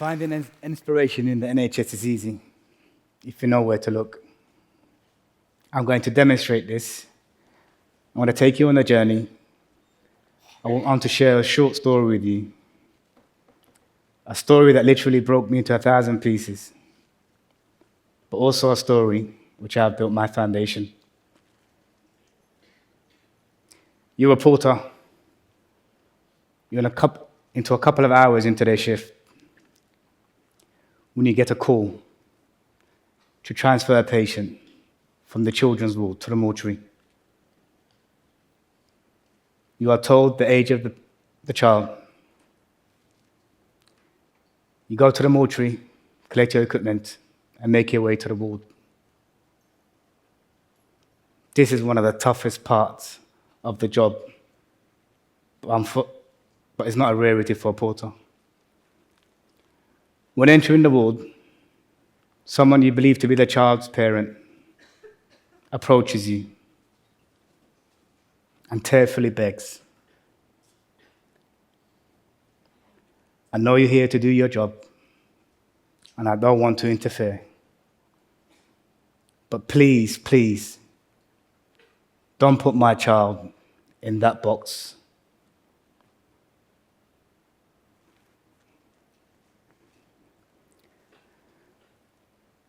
Finding inspiration in the NHS is easy if you know where to look. I'm going to demonstrate this. I want to take you on a journey. I want to share a short story with you. A story that literally broke me into 1,000 pieces, but also a story which I've built my foundation. You're a porter. You're into a couple of hours into their shift when you get a call to transfer a patient from the children's ward to the mortuary. You are told the age of the child. You go to the mortuary, collect your equipment, and make your way to the ward. This is one of the toughest parts of the job, but it's not a rarity for a porter. When entering the ward, someone you believe to be the child's parent approaches you and tearfully begs, "I know you're here to do your job, and I don't want to interfere. But please, please, don't put my child in that box."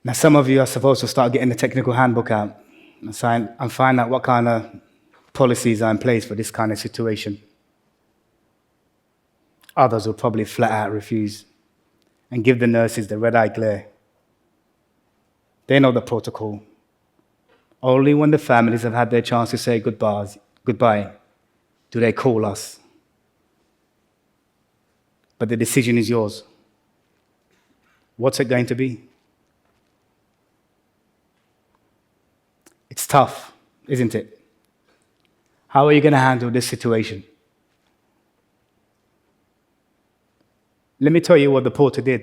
Now, some of you are supposed to start getting the technical handbook out and find out what kind of policies are in place for this kind of situation. Others will probably flat out refuse and give the nurses the red-eye glare. They know the protocol. Only when the families have had their chance to say goodbye do they call us. But the decision is yours. What's it going to be? It's tough, isn't it? How are you going to handle this situation? Let me tell you what the porter did.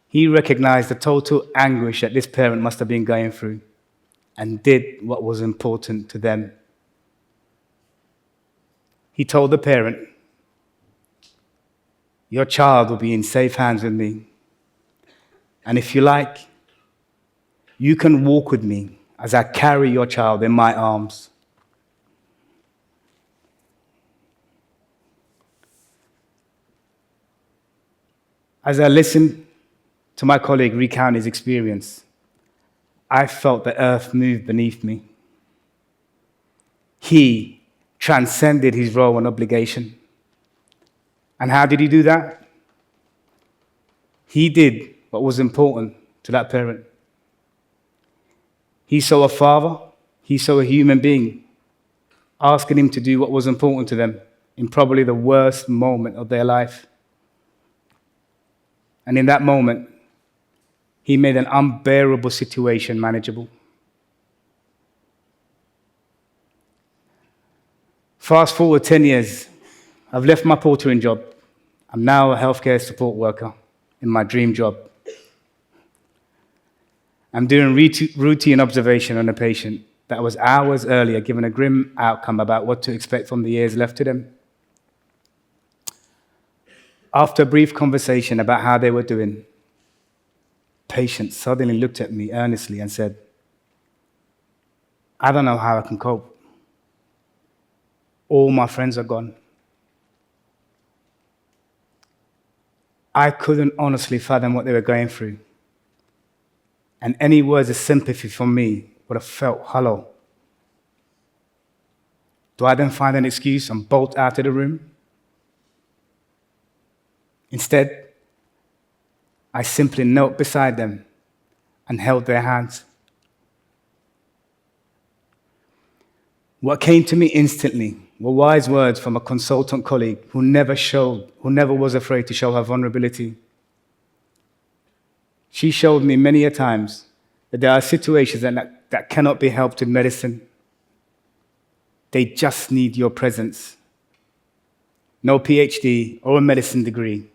He recognized the total anguish that this parent must have been going through and did what was important to them. He told the parent, "Your child will be in safe hands with me. And if you like, you can walk with me as I carry your child in my arms." As I listened to my colleague recount his experience, I felt the earth move beneath me. He transcended his role and obligation. And how did he do that? He did what was important to that parent. He saw a father, he saw a human being, asking him to do what was important to them in probably the worst moment of their life. And in that moment, he made an unbearable situation manageable. Fast forward 10 years, I've left my portering job. I'm now a healthcare support worker in my dream job. I'm doing routine observation on a patient that was hours earlier given a grim outcome about what to expect from the years left to them. After a brief conversation about how they were doing, the patient suddenly looked at me earnestly and said, "I don't know how I can cope. All my friends are gone." I couldn't honestly fathom what they were going through, and any words of sympathy from me would have felt hollow. Do I then find an excuse and bolt out of the room? Instead, I simply knelt beside them and held their hands. What came to me instantly were wise words from a consultant colleague who never was afraid to show her vulnerability. She showed me many a times that there are situations that cannot be helped with medicine. They just need your presence. No PhD or a medicine degree,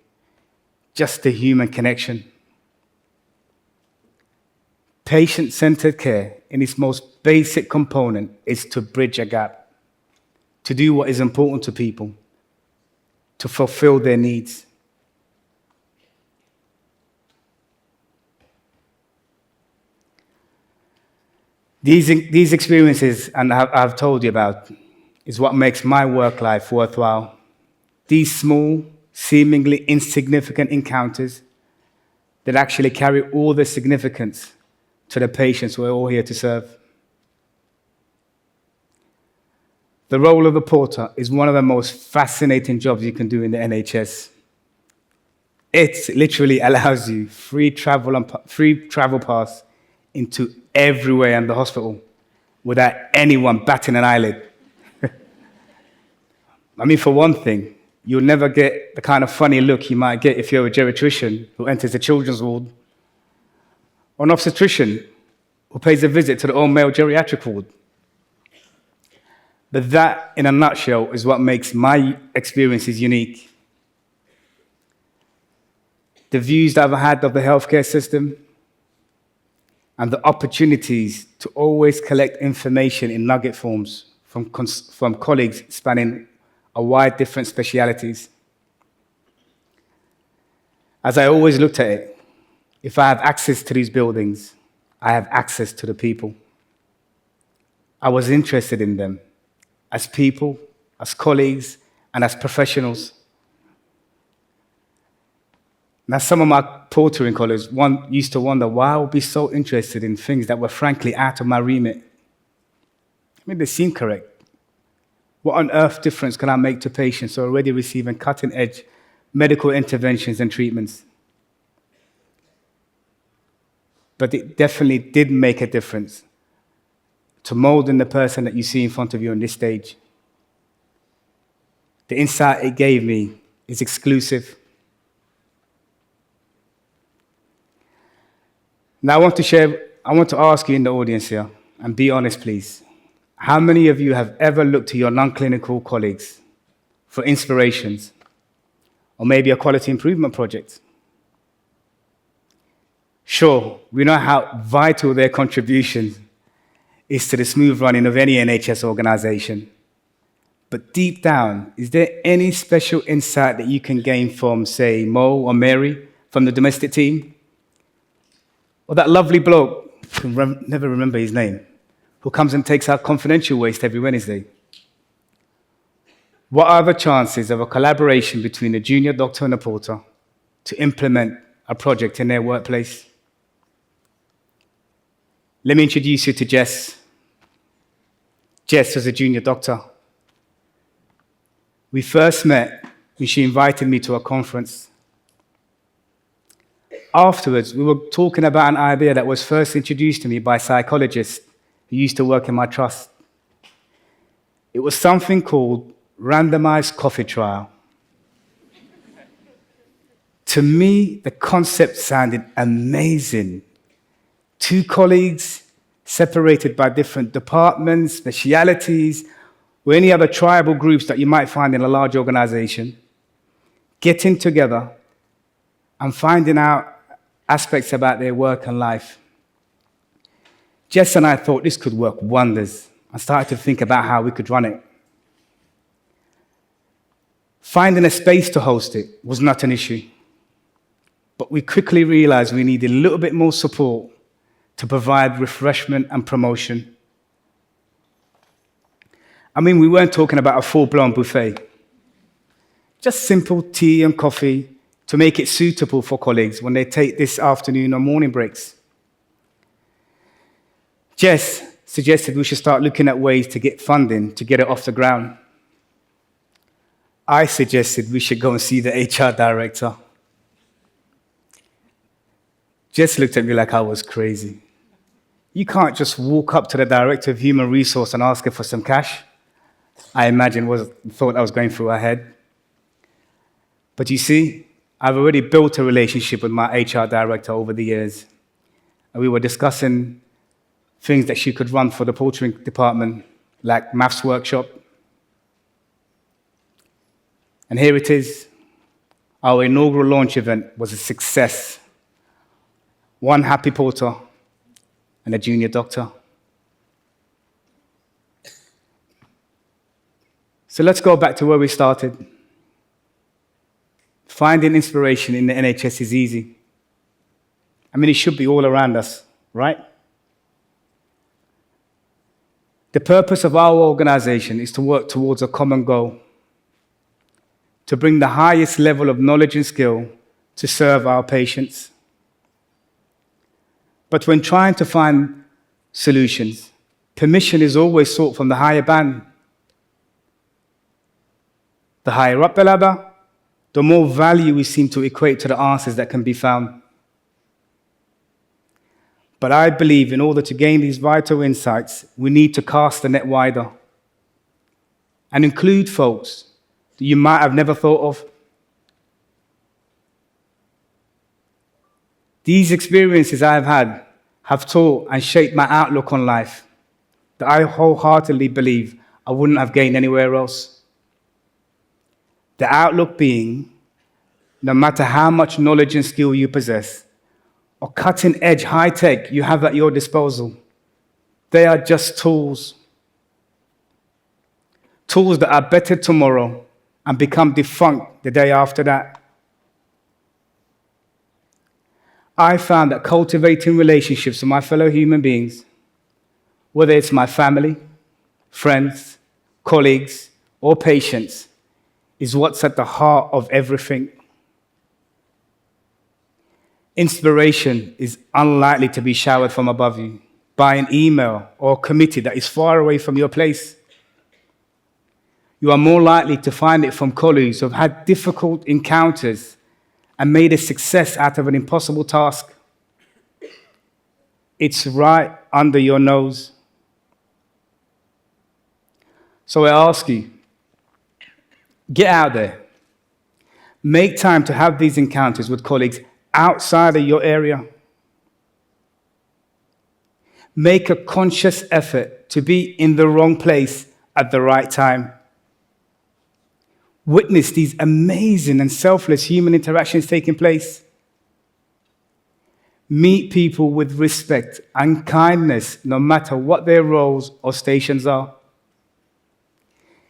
just a human connection. Patient-centered care, in its most basic component, is to bridge a gap, to do what is important to people, to fulfill their needs. These experiences, and I've told you about, is what makes my work life worthwhile. These small, seemingly insignificant encounters that actually carry all the significance to the patients we're all here to serve. The role of a porter is one of the most fascinating jobs you can do in the NHS. It literally allows you free travel pass into everywhere in the hospital without anyone batting an eyelid. I mean, for one thing, you'll never get the kind of funny look you might get if you're a geriatrician who enters a children's ward, or an obstetrician who pays a visit to the all-male geriatric ward. But that, in a nutshell, is what makes my experiences unique. The views that I've had of the healthcare system, and the opportunities to always collect information in nugget forms from colleagues spanning a wide different specialities. As I always looked at it, if I have access to these buildings, I have access to the people. I was interested in them as people, as colleagues, and as professionals. Now, some of my portering colleagues used to wonder why I would be so interested in things that were frankly out of my remit. I mean, they seem correct. What on earth difference can I make to patients who are already receiving cutting-edge medical interventions and treatments? But it definitely did make a difference to molding the person that you see in front of you on this stage. The insight it gave me is exclusive. Now I want to ask you in the audience here, and be honest please, how many of you have ever looked to your non-clinical colleagues for inspirations, or maybe a quality improvement project? Sure, we know how vital their contribution is to the smooth running of any NHS organization. But deep down, is there any special insight that you can gain from, say, Mo or Mary from the domestic team? Or that lovely bloke, I can never remember his name, who comes and takes out confidential waste every Wednesday? What are the chances of a collaboration between a junior doctor and a porter to implement a project in their workplace? Let me introduce you to Jess. Jess was a junior doctor. We first met when she invited me to a conference. Afterwards, we were talking about an idea that was first introduced to me by a psychologist who used to work in my trust. It was something called randomized coffee trial. To me, the concept sounded amazing. Two colleagues, separated by different departments, specialities, or any other tribal groups that you might find in a large organization, getting together and finding out aspects about their work and life. Jess and I thought this could work wonders and started to think about how we could run it. Finding a space to host it was not an issue, but we quickly realized we needed a little bit more support to provide refreshment and promotion. I mean, we weren't talking about a full-blown buffet. Just simple tea and coffee to make it suitable for colleagues when they take this afternoon or morning breaks. Jess suggested we should start looking at ways to get funding to get it off the ground. I suggested we should go and see the HR director. Jess looked at me like I was crazy. You can't just walk up to the director of human resource and ask her for some cash. I imagine thought I was going through her head. But you see, I've already built a relationship with my HR director over the years. And we were discussing things that she could run for the portering department, like maths workshop. And here it is. Our inaugural launch event was a success. One happy porter and a junior doctor. So let's go back to where we started. Finding inspiration in the NHS is easy. I mean, it should be all around us, right? The purpose of our organization is to work towards a common goal, to bring the highest level of knowledge and skill to serve our patients. But when trying to find solutions, permission is always sought from the higher band. The higher up the ladder, the more value we seem to equate to the answers that can be found. But I believe in order to gain these vital insights, we need to cast the net wider and include folks that you might have never thought of. These experiences I have had have taught and shaped my outlook on life that I wholeheartedly believe I wouldn't have gained anywhere else. The outlook being, no matter how much knowledge and skill you possess, or cutting-edge high-tech you have at your disposal, they are just tools. Tools that are better tomorrow and become defunct the day after that. I found that cultivating relationships with my fellow human beings, whether it's my family, friends, colleagues, or patients, is what's at the heart of everything. Inspiration is unlikely to be showered from above you by an email or a committee that is far away from your place. You are more likely to find it from colleagues who have had difficult encounters and made a success out of an impossible task. It's right under your nose. So I ask you, get out there. Make time to have these encounters with colleagues outside of your area. Make a conscious effort to be in the wrong place at the right time. Witness these amazing and selfless human interactions taking place. Meet people with respect and kindness, no matter what their roles or stations are.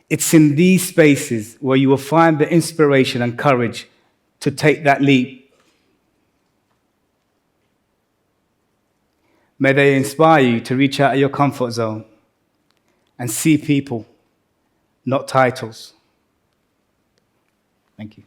It's in these spaces where you will find the inspiration and courage to take that leap. May they inspire you to reach out of your comfort zone and see people, not titles. Thank you.